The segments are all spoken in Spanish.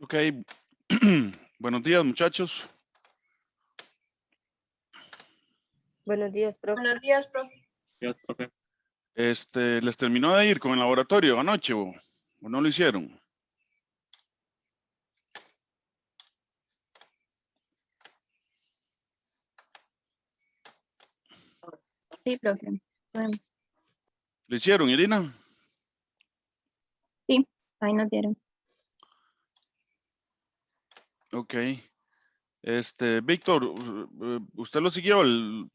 Ok, buenos días muchachos. Buenos días, profe. Buenos días, profe. Días, profe. ¿Les terminó de ir con el laboratorio anoche o no lo hicieron? Sí, profe. Podemos. ¿Lo hicieron, Irina? Sí, ahí nos dieron. Ok. Víctor, ¿usted lo siguió y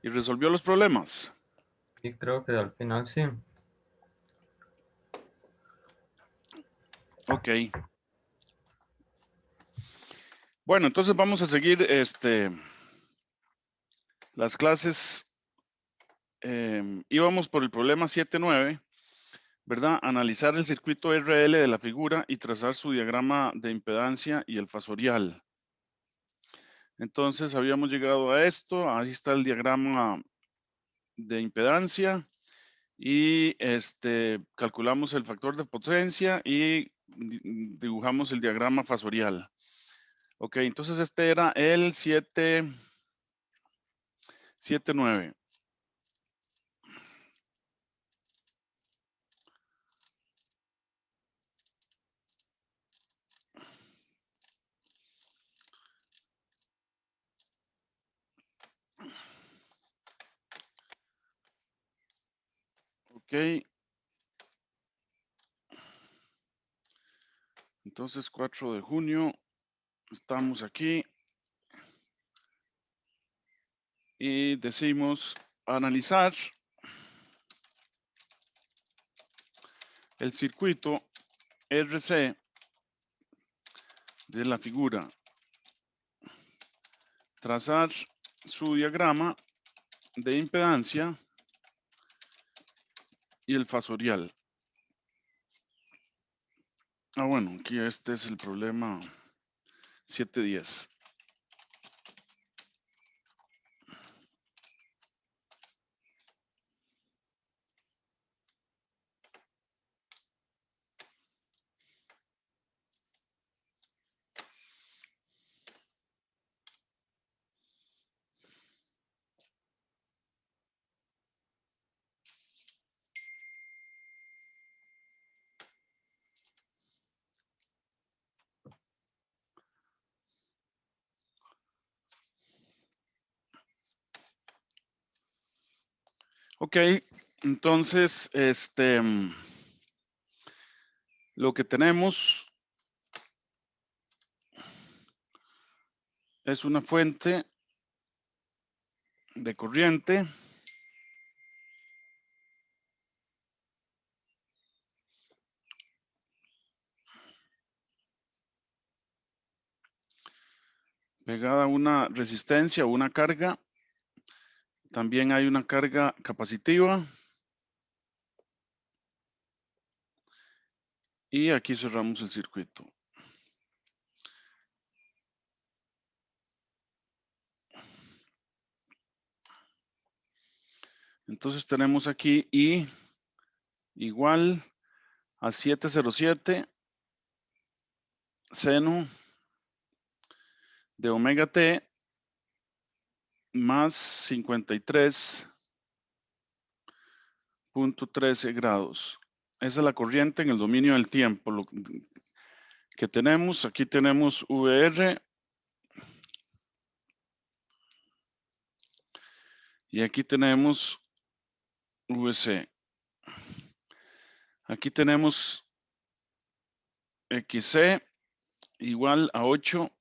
resolvió los problemas? Sí, creo que al final sí. Ok. Bueno, entonces vamos a seguir las clases. Íbamos por el problema 7.9, ¿verdad? Analizar el circuito RL de la figura y trazar su diagrama de impedancia y el fasorial. Entonces habíamos llegado a esto, ahí está el diagrama de impedancia y calculamos el factor de potencia y dibujamos el diagrama fasorial. Ok, entonces este era el 7.9. Ok. Entonces 4 de junio, estamos aquí y decimos analizar el circuito RC de la figura, trazar su diagrama de impedancia y el fasorial. Bueno, aquí este es el problema 7.10. Ok, entonces, lo que tenemos es una fuente de corriente pegada a una resistencia o una carga. También hay una carga capacitiva. Y aquí cerramos el circuito. Entonces tenemos aquí I igual a 707 seno de omega t más 53.13 grados. Esa es la corriente en el dominio del tiempo. Lo que tenemos, aquí tenemos VR y aquí tenemos VC. Aquí tenemos XC igual a 8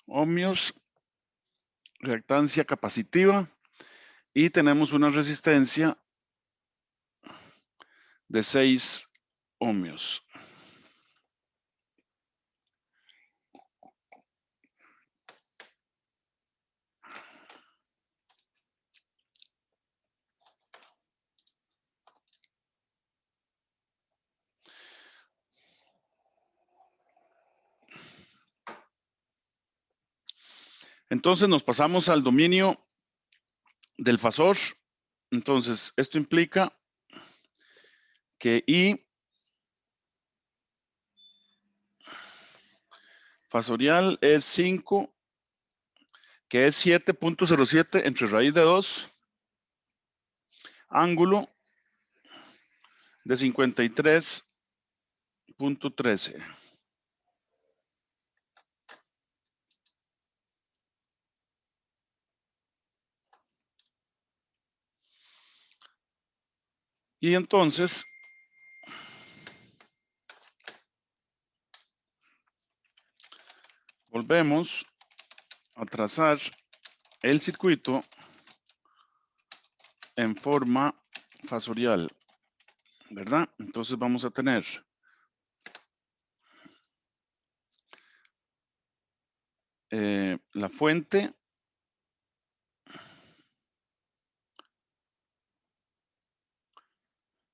ohmios, reactancia capacitiva, y tenemos una resistencia de 6 ohmios. Entonces nos pasamos al dominio del fasor. Entonces esto implica que I Fasorial es 5, que es 7.07 entre raíz de 2. Ángulo de 53.13. Y entonces, volvemos a trazar el circuito en forma fasorial, ¿verdad? Entonces vamos a tener la fuente,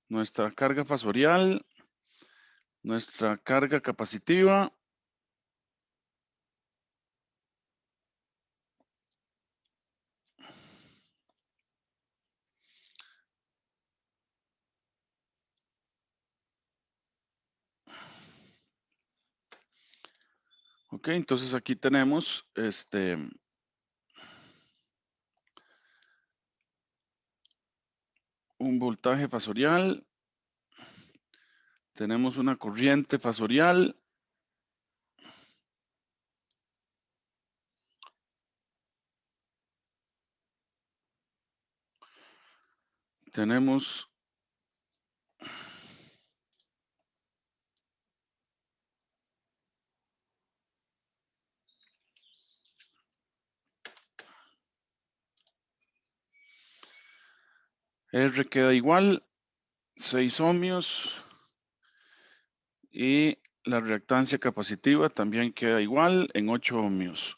nuestra carga fasorial, nuestra carga capacitiva, ok, entonces aquí tenemos un voltaje fasorial, tenemos una corriente fasorial, tenemos R queda igual, 6 ohmios, y la reactancia capacitiva también queda igual en 8 ohmios.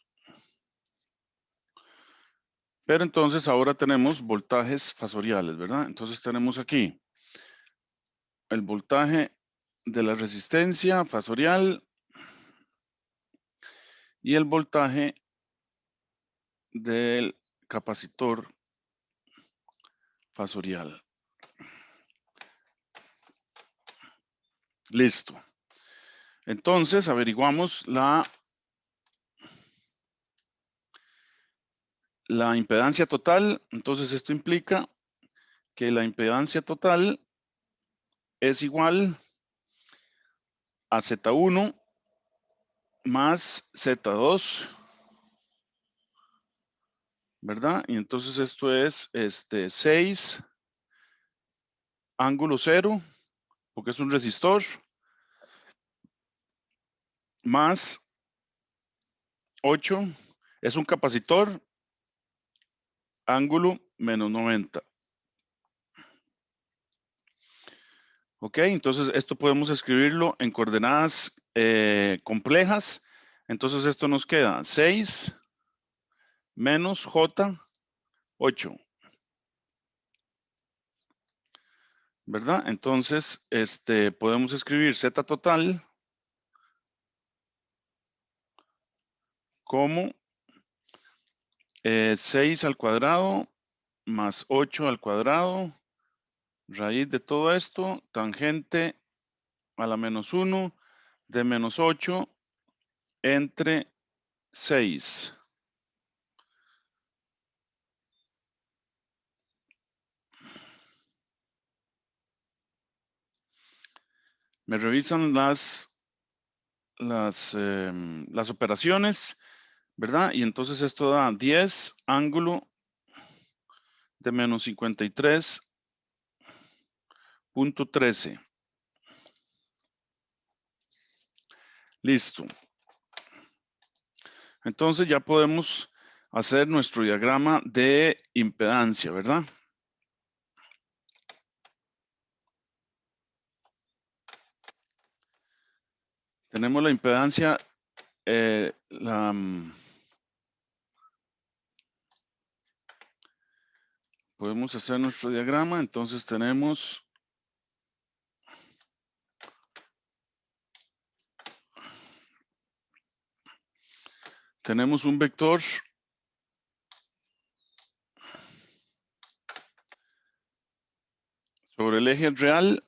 Pero entonces ahora tenemos voltajes fasoriales, ¿verdad? Entonces tenemos aquí el voltaje de la resistencia fasorial y el voltaje del capacitor fasorial. Listo. Entonces averiguamos la impedancia total. Entonces esto implica que la impedancia total es igual a Z1 más Z2, ¿verdad? Y entonces esto es 6 ángulo 0, porque es un resistor, más 8 es un capacitor, ángulo menos 90. Ok, entonces esto podemos escribirlo en coordenadas complejas. Entonces esto nos queda 6 menos J, 8. ¿Verdad? Entonces, podemos escribir Z total como 6 al cuadrado más 8 al cuadrado, raíz de todo esto, tangente a la menos 1 de menos 8 entre 6. Me revisan las operaciones, ¿verdad? Y entonces esto da 10 ángulo de menos 53.13. Listo. Entonces ya podemos hacer nuestro diagrama de impedancia, ¿verdad? Tenemos la impedancia, podemos hacer nuestro diagrama, entonces tenemos un vector sobre el eje real,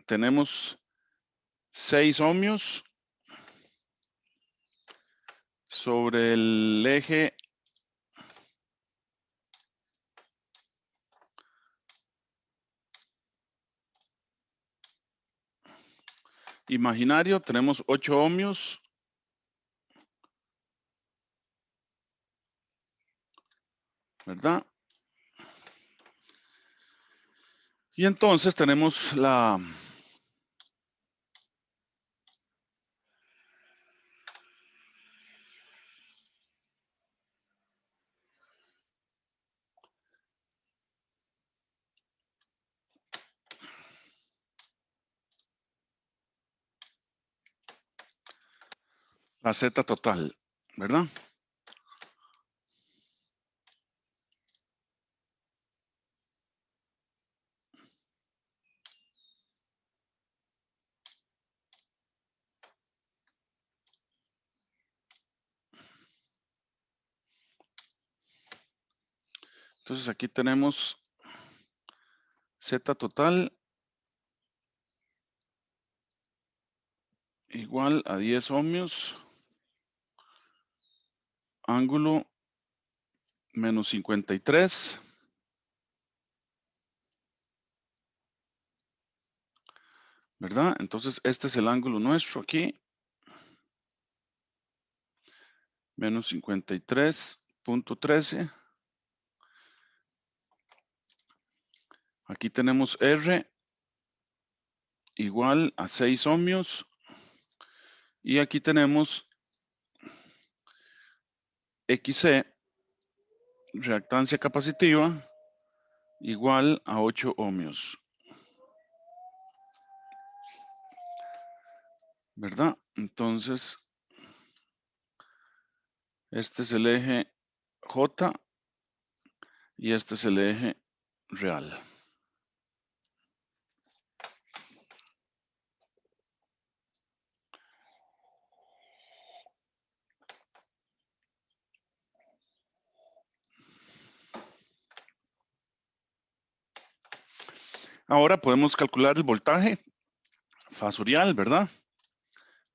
tenemos 6 ohmios, sobre el eje imaginario tenemos 8 ohmios. ¿Verdad? Y entonces tenemos la Z total, ¿verdad? Entonces aquí tenemos Z total igual a 10 ohmios, ángulo menos 53. ¿Verdad? Entonces este es el ángulo nuestro aquí. Menos 53.13. Aquí tenemos R igual a 6 ohmios. Y aquí tenemos XC, reactancia capacitiva, igual a 8 ohmios. ¿Verdad? Entonces, este es el eje J y este es el eje real. Ahora podemos calcular el voltaje fasorial, ¿verdad?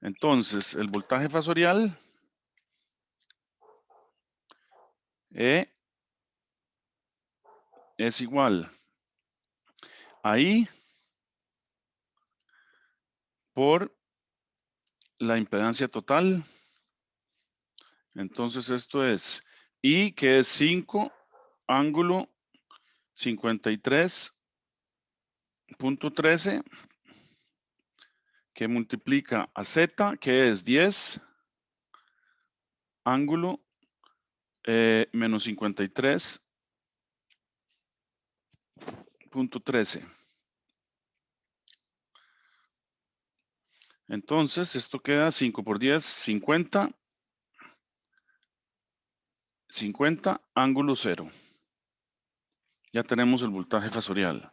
Entonces, el voltaje fasorial E es igual a I por la impedancia total. Entonces, esto es I, que es 5, ángulo 53.13, que multiplica a Z, que es 10, ángulo menos 53.13. Entonces, esto queda 5 por 10, 50. 50, ángulo 0. Ya tenemos el voltaje fasorial.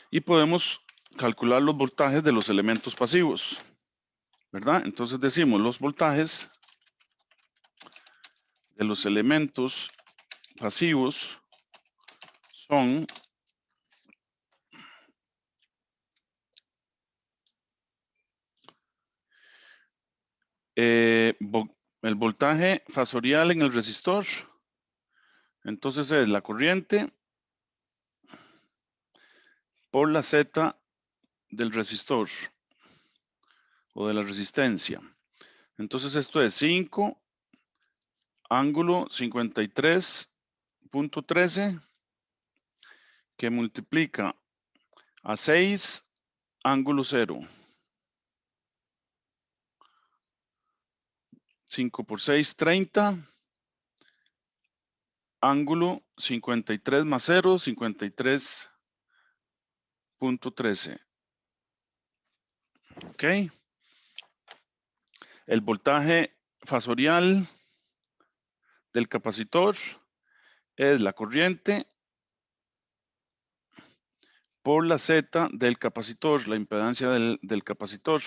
Y podemos calcular los voltajes de los elementos pasivos, ¿verdad? Entonces decimos los voltajes de los elementos pasivos son el voltaje fasorial en el resistor. Entonces es la corriente por la Z del resistor o de la resistencia. Entonces esto es 5, ángulo 53.13, que multiplica a 6, ángulo 0. 5 por 6, 30. Ángulo 53 más 0, 53.13. ¿Ok? El voltaje fasorial del capacitor es la corriente por la Z del capacitor, la impedancia del capacitor.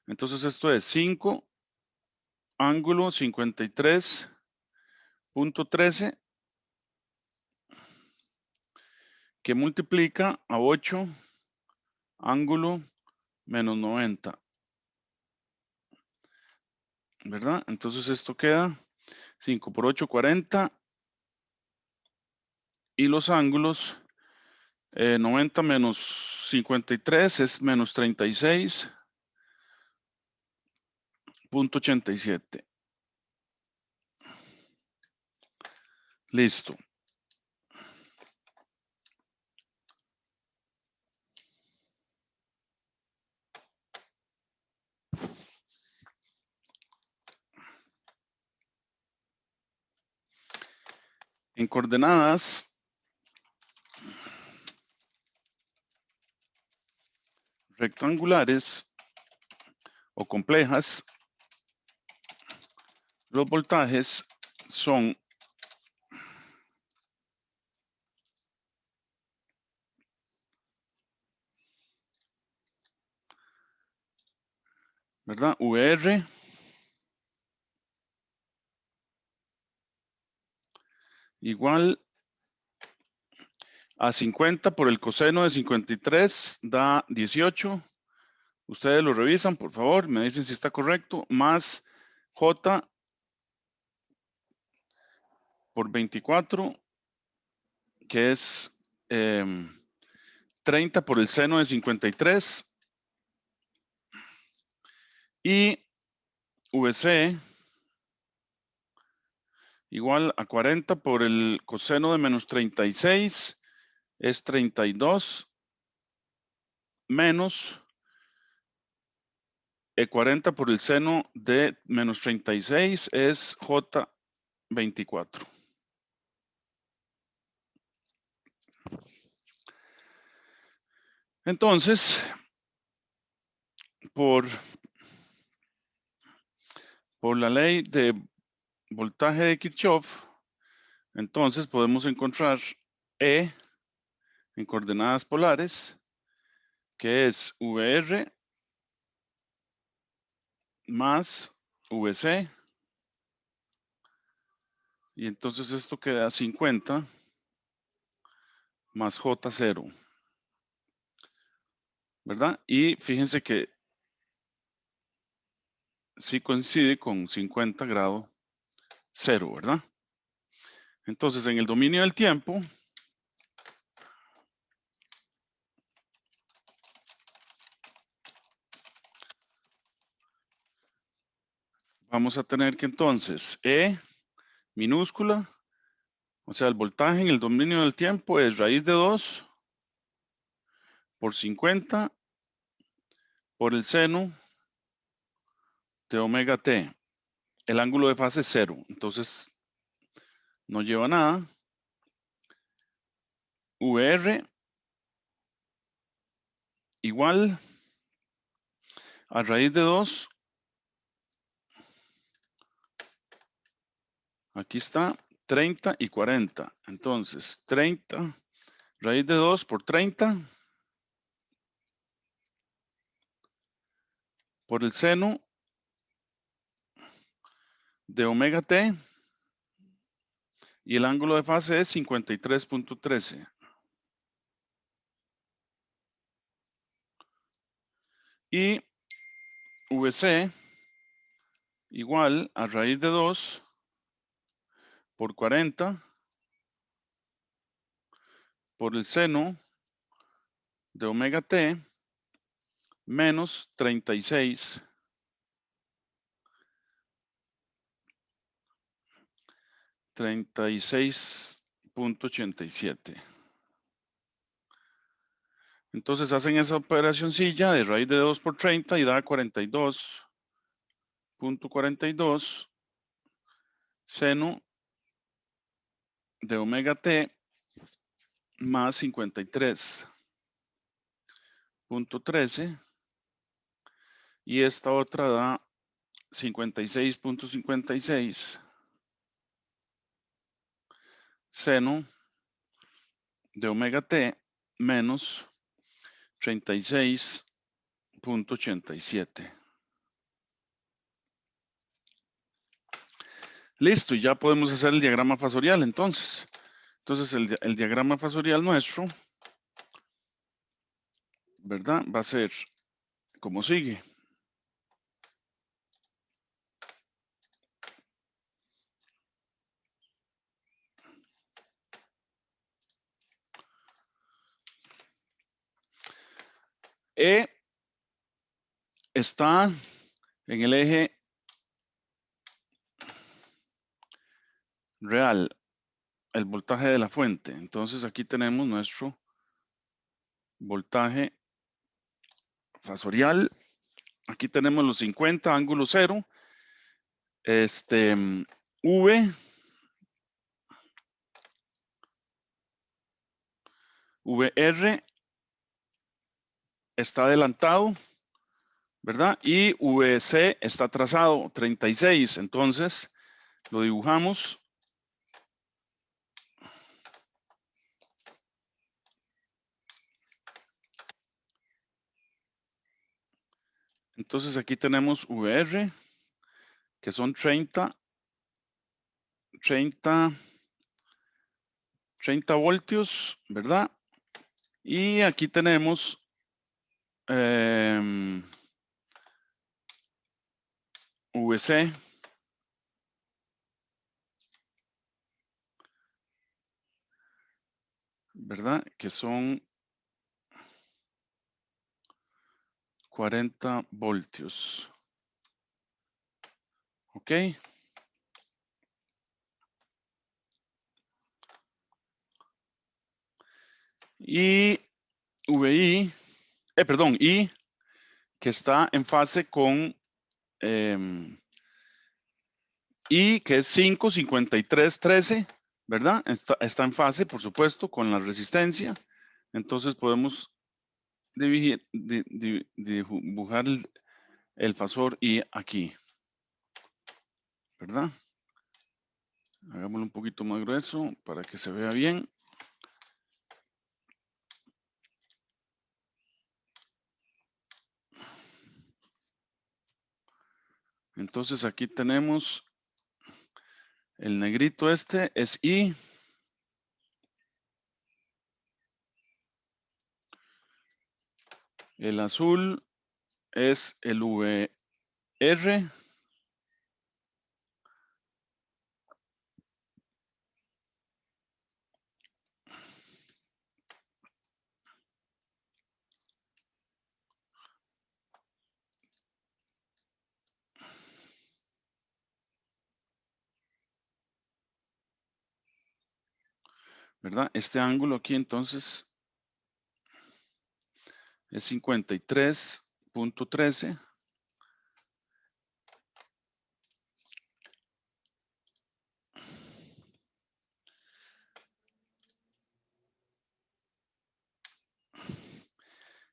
Entonces esto es 5, ángulo 53.13, que multiplica a 8, ángulo menos 90. ¿verdad? Entonces esto queda 5 por 8, 40. Y los ángulos, 90 menos 53 es menos 36.87. Listo. En coordenadas rectangulares o complejas, los voltajes son ¿verdad? VR igual a 50 por el coseno de 53 da 18. Ustedes lo revisan, por favor, me dicen si está correcto, más J por 24, que es 30 por el seno de 53, y VC igual a 40 por el coseno de menos 36, es 32, menos 40 por el seno de menos 36 es J24. Entonces, por la ley de voltaje de Kirchhoff, entonces podemos encontrar E en coordenadas polares, que es VR más VC, y entonces esto queda 50 más J0, ¿verdad? Y fíjense que sí coincide con 50 grado 0, ¿verdad? Entonces, en el dominio del tiempo, vamos a tener que entonces E minúscula, o sea, el voltaje en el dominio del tiempo es raíz de 2 por 50 por el seno de omega t. El ángulo de fase es 0, entonces no lleva nada. VR igual a raíz de 2, aquí está 30 y 40. Entonces, 30, raíz de 2 por 30 por el seno de omega t, y el ángulo de fase es 53.13. Y VC igual a raíz de 2 por 40 por el seno de omega t menos 36.87. Entonces hacen esa operacioncilla de raíz de 2 por 30 y da 42.42 seno de omega t más 53.13, y esta otra da 56.56 seno de omega t menos 36.87. Listo, y ya podemos hacer el diagrama fasorial entonces. Entonces el diagrama fasorial nuestro, ¿verdad? Va a ser como sigue. E está en el eje real, el voltaje de la fuente. Entonces aquí tenemos nuestro voltaje fasorial. Aquí tenemos los 50, ángulo 0. V. VR está adelantado, ¿verdad? Y VC está trazado, 36. Entonces, lo dibujamos. Entonces, aquí tenemos VR, que son 30 voltios, ¿verdad? Y aquí tenemos VC, ¿verdad? Que son 40 voltios. ¿Ok? Y VI, I, que está en fase con I, que es 5, 53, 13, ¿verdad? Está en fase, por supuesto, con la resistencia. Entonces podemos dibujar el fasor I aquí, ¿verdad? Hagámoslo un poquito más grueso para que se vea bien. Entonces aquí tenemos el negrito este es I. El azul es el VR. ¿Verdad? Este ángulo aquí entonces es 53.13.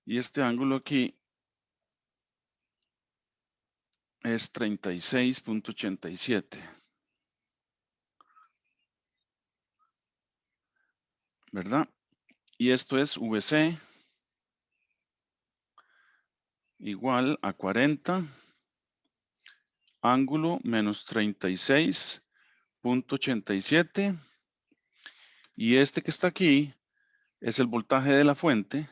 Y este ángulo aquí es 36.87. ¿Verdad? Y esto es VC igual a 40, ángulo menos 36.87. Y este que está aquí es el voltaje de la fuente,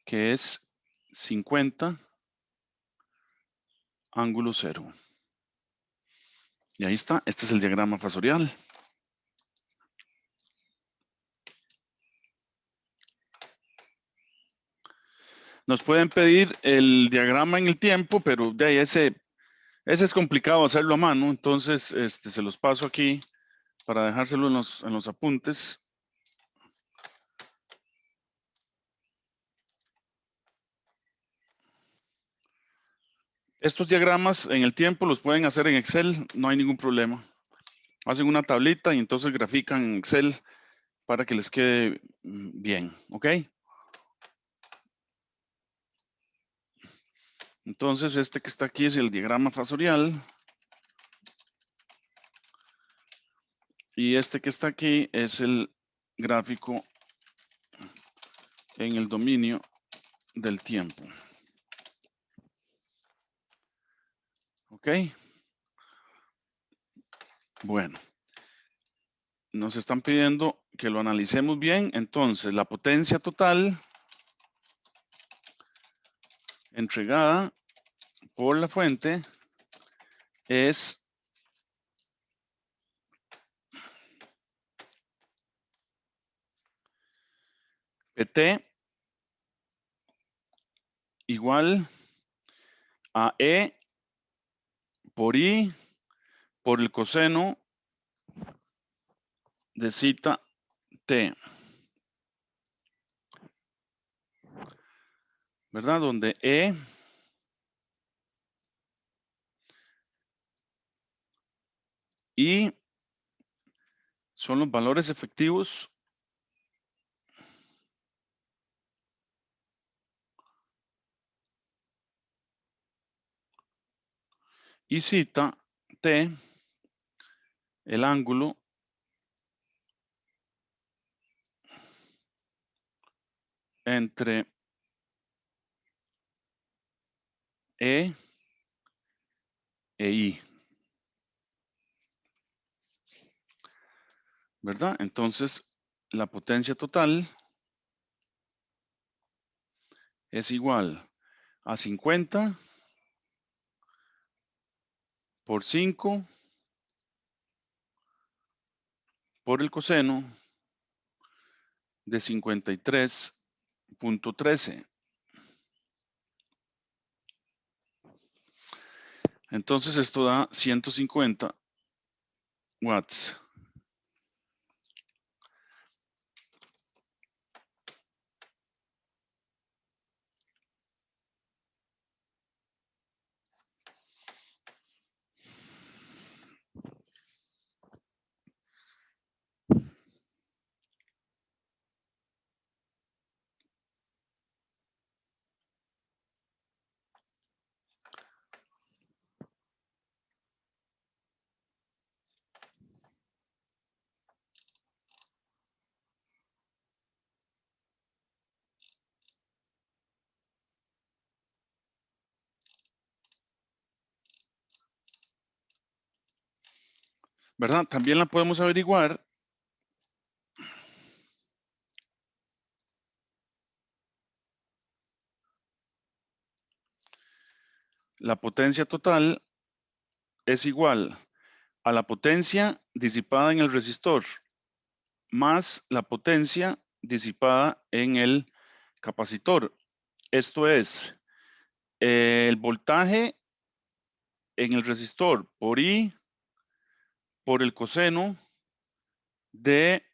que es 50, ángulo 0. Y ahí está, este es el diagrama fasorial. Nos pueden pedir el diagrama en el tiempo, pero de ahí ese es complicado hacerlo a mano, entonces se los paso aquí para dejárselo en los apuntes. Estos diagramas en el tiempo los pueden hacer en Excel, no hay ningún problema. Hacen una tablita y entonces grafican en Excel para que les quede bien, ¿ok? Entonces este que está aquí es el diagrama fasorial. Y este que está aquí es el gráfico en el dominio del tiempo. ¿Ok? Bueno. Nos están pidiendo que lo analicemos bien. Entonces, la potencia total entregada por la fuente es PT igual a E por I por el coseno de zeta T. ¿Verdad? Donde E y son los valores efectivos y zeta T, el ángulo entre E e I. ¿Verdad? Entonces, la potencia total es igual a 50 por 5 por el coseno de 53.13. Entonces, esto da 150 watts. ¿Verdad? También la podemos averiguar la potencia total es igual a la potencia disipada en el resistor más la potencia disipada en el capacitor. Esto es el voltaje en el resistor por I por el coseno de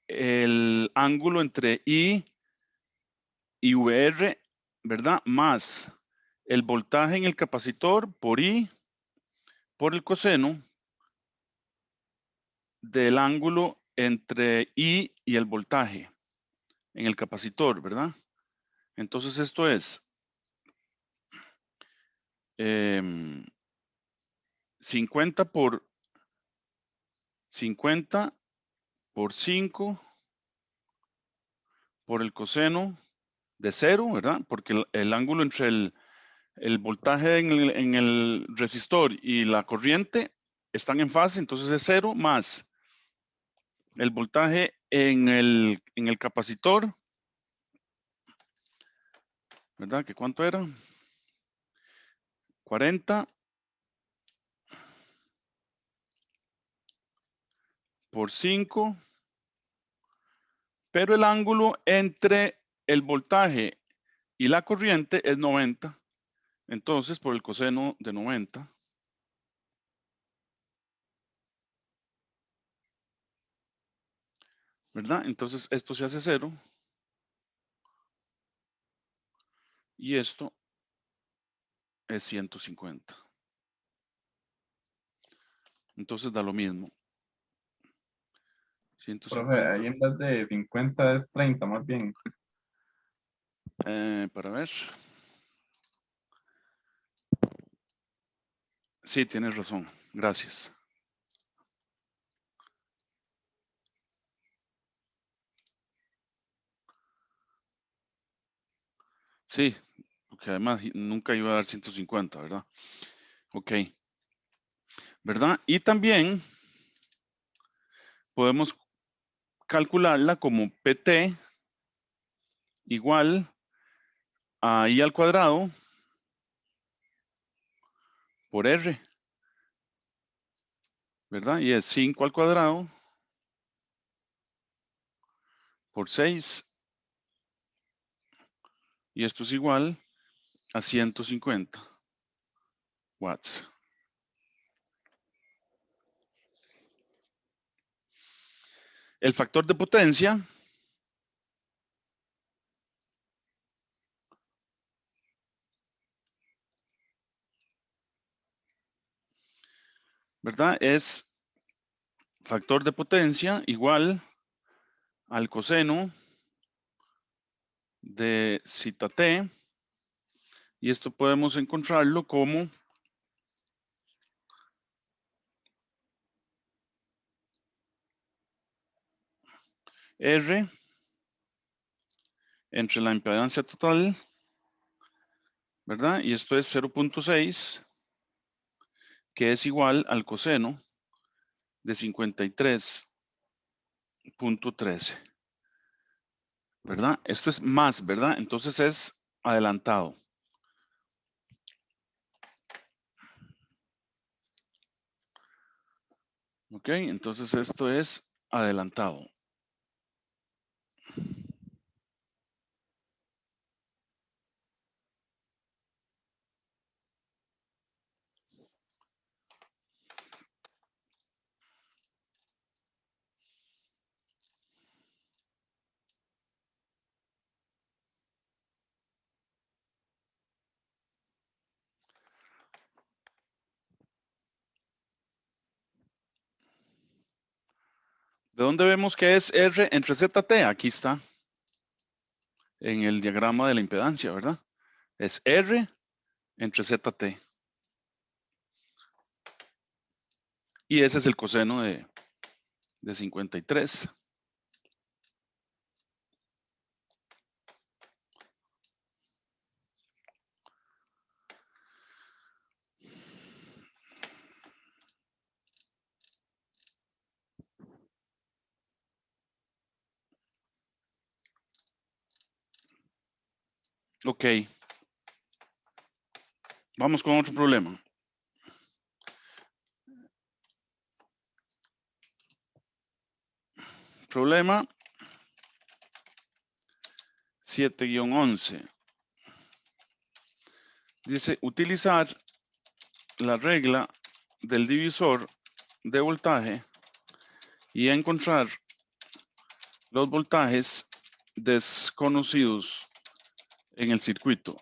el ángulo entre I y VR, ¿verdad? Más el voltaje en el capacitor por I por el coseno del ángulo entre I y el voltaje en el capacitor, ¿verdad? Entonces esto es 50 por 50 por 5 por el coseno de 0, ¿verdad? Porque el ángulo entre el voltaje en el resistor y la corriente están en fase, entonces es 0 más el voltaje en el capacitor, ¿verdad? ¿Que cuánto era? 40 por 5, pero el ángulo entre el voltaje y la corriente es 90. Entonces, por el coseno de 90. ¿Verdad? Entonces, esto se hace 0. Y esto es 150. Entonces, da lo mismo. Profe, 150. ahí en vez de 50 es 30 más bien. Para ver. Sí, tienes razón. Gracias. Sí, porque además nunca iba a dar 150, ¿verdad? Ok. ¿Verdad? Y también podemos calcularla como PT igual a I al cuadrado por R. ¿Verdad? Y es 5 al cuadrado por 6. y esto es igual a 150 watts. El factor de potencia ¿verdad? Es factor de potencia igual al coseno de zeta t, y esto podemos encontrarlo como R entre la impedancia total, ¿verdad? Y esto es 0.6, que es igual al coseno de 53.13, ¿verdad? Esto es más, ¿verdad? Entonces es adelantado. Ok, entonces esto es adelantado. ¿De dónde vemos que es R entre ZT? Aquí está, en el diagrama de la impedancia, ¿verdad? Es R entre ZT. Y ese es el coseno de 53. Ok. Vamos con otro problema. Problema 7-11. Dice, utilizar la regla del divisor de voltaje y encontrar los voltajes desconocidos en el circuito.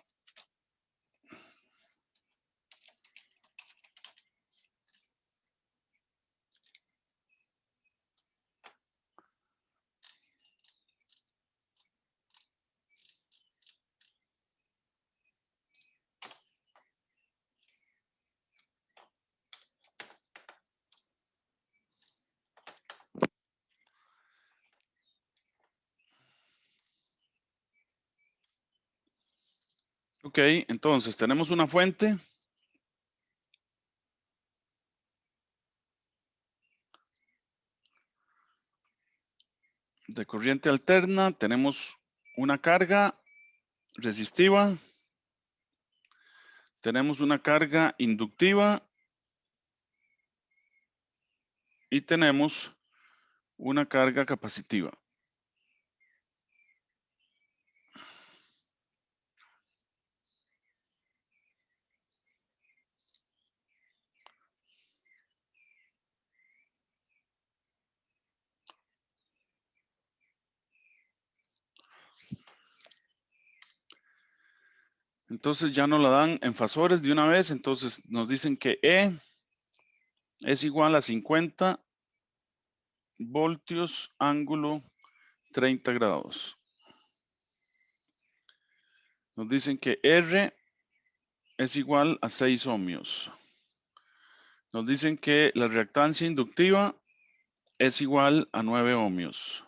Ok, entonces tenemos una fuente de corriente alterna, tenemos una carga resistiva, tenemos una carga inductiva y tenemos una carga capacitiva. Entonces ya nos la dan en fasores de una vez, entonces nos dicen que E es igual a 50 voltios ángulo 30 grados. Nos dicen que R es igual a 6 ohmios. Nos dicen que la reactancia inductiva es igual a 9 ohmios.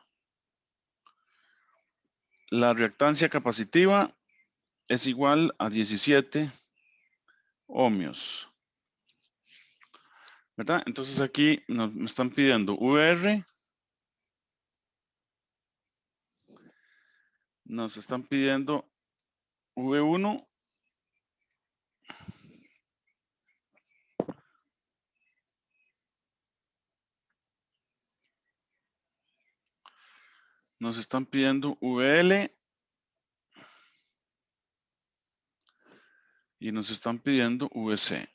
La reactancia capacitiva es igual a 17 ohmios. ¿Verdad? Entonces aquí me están pidiendo VR, nos están pidiendo V1 nos están pidiendo VL y nos están pidiendo VC.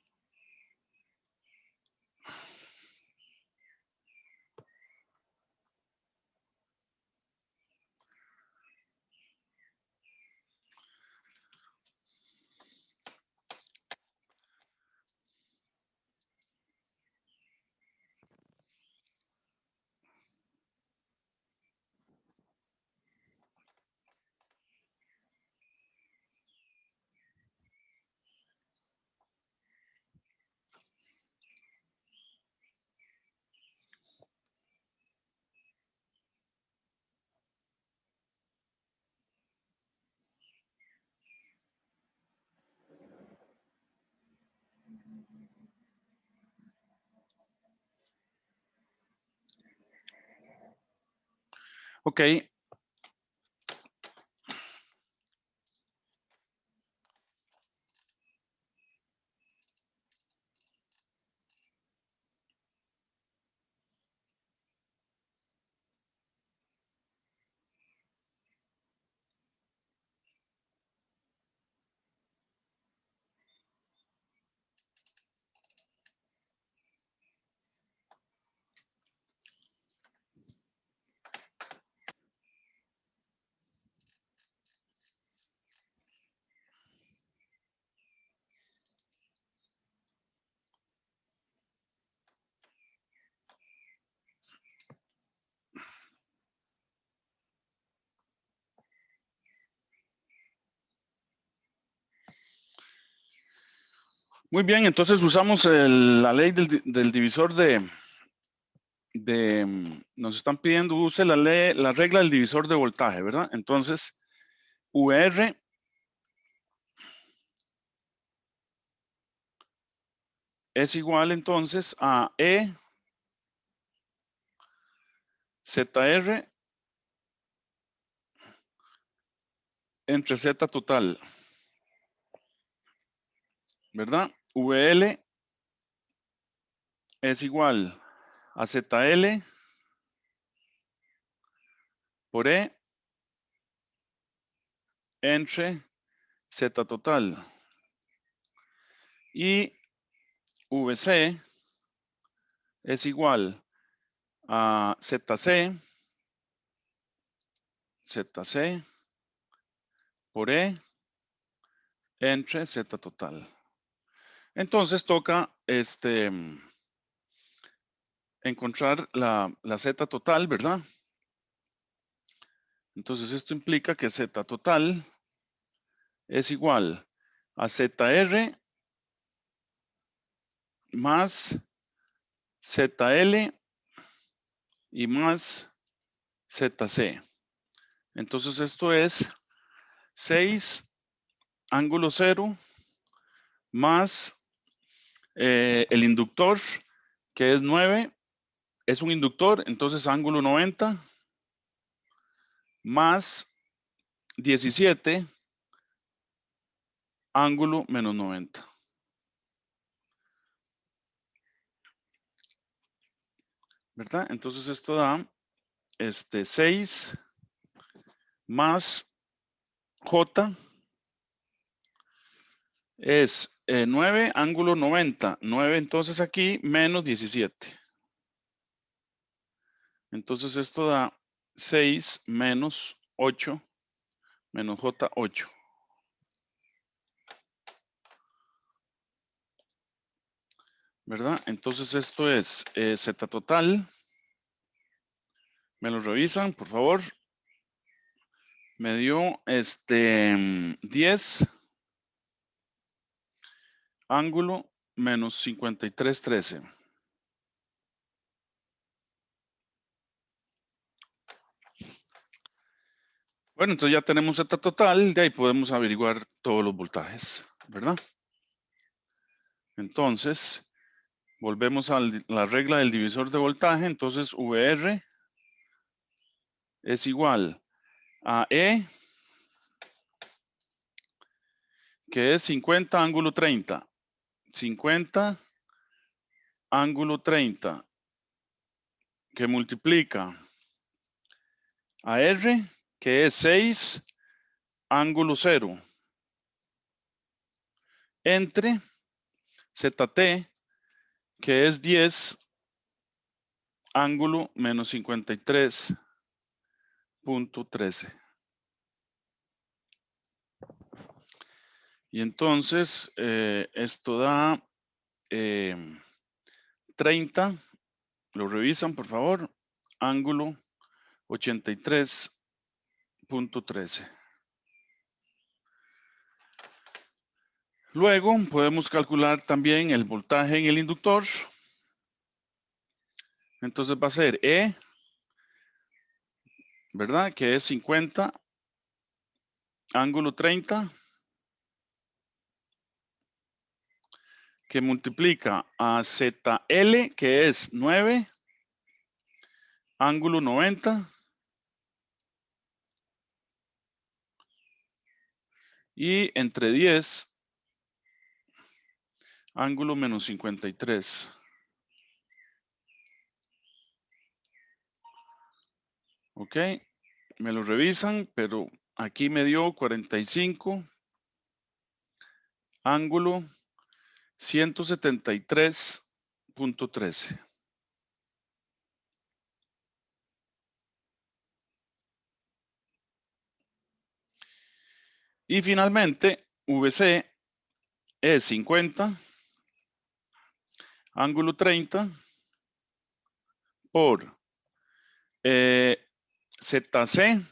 Ok. Muy bien, entonces usamos la ley del divisor nos están pidiendo, use la regla del divisor de voltaje, ¿verdad? Entonces, VR es igual entonces a E ZR entre Z total, ¿verdad? VL es igual a ZL por E entre Z total. Y VC es igual a ZC por E entre Z total. Entonces toca encontrar la Z total, ¿verdad? Entonces esto implica que Z total es igual a ZR más ZL y más ZC. Entonces esto es 6 ángulo 0 más el inductor, que es 9, es un inductor, entonces ángulo 90 más 17 ángulo menos 90. ¿Verdad? Entonces esto da 6 más J es 9 ángulo 90. 9 entonces aquí menos 17. Entonces esto da 6 menos 8 menos J 8. ¿Verdad? Entonces esto es Z total. Me lo revisan, por favor. Me dio 10 ángulo menos 53,13. Bueno, entonces ya tenemos Z total, de ahí podemos averiguar todos los voltajes, ¿verdad? Entonces, volvemos a la regla del divisor de voltaje, entonces VR es igual a E, que es 50 ángulo 30. 50 ángulo 30, que multiplica a R, que es 6 ángulo 0. entre ZT, que es 10, ángulo menos 53.13. Y entonces esto da 30, lo revisan por favor, ángulo 83.13. Luego podemos calcular también el voltaje en el inductor. Entonces va a ser E, ¿verdad? Que es 50, ángulo 30, que multiplica a ZL, que es 9, ángulo 90, y entre 10, ángulo menos 53. Ok, me lo revisan, pero aquí me dio 45, ángulo 173.13. Y finalmente, VC es 50, ángulo 30, por ZC,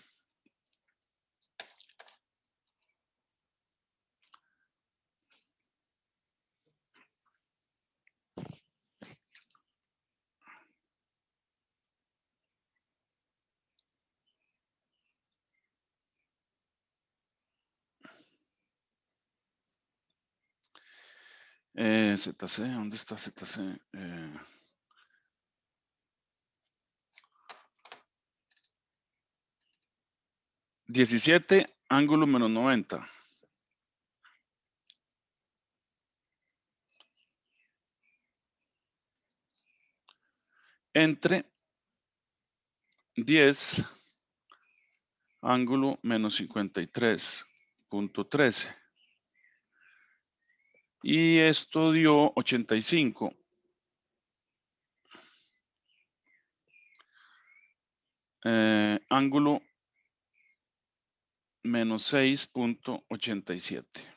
ZC, ¿dónde está ZC? 17, ángulo menos 90. Entre 10, ángulo menos 53.13. Y esto dio 85. Ángulo menos 6.87.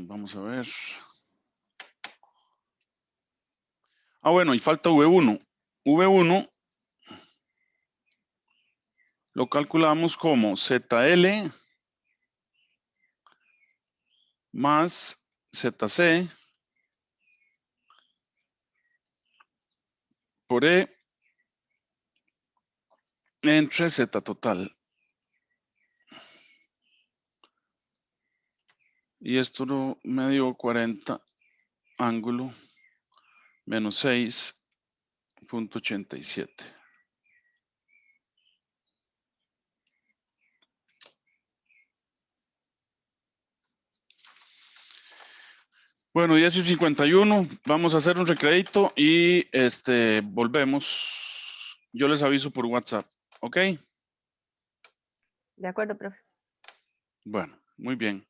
Vamos a ver. Ah, bueno, y falta V1. V1 lo calculamos como ZL más ZC por E entre Z total. Y esto me dio 40 ángulo menos 6.87. Bueno, 10:51. Vamos a hacer un recrédito y volvemos. Yo les aviso por WhatsApp. ¿Ok? De acuerdo, profe. Bueno, muy bien.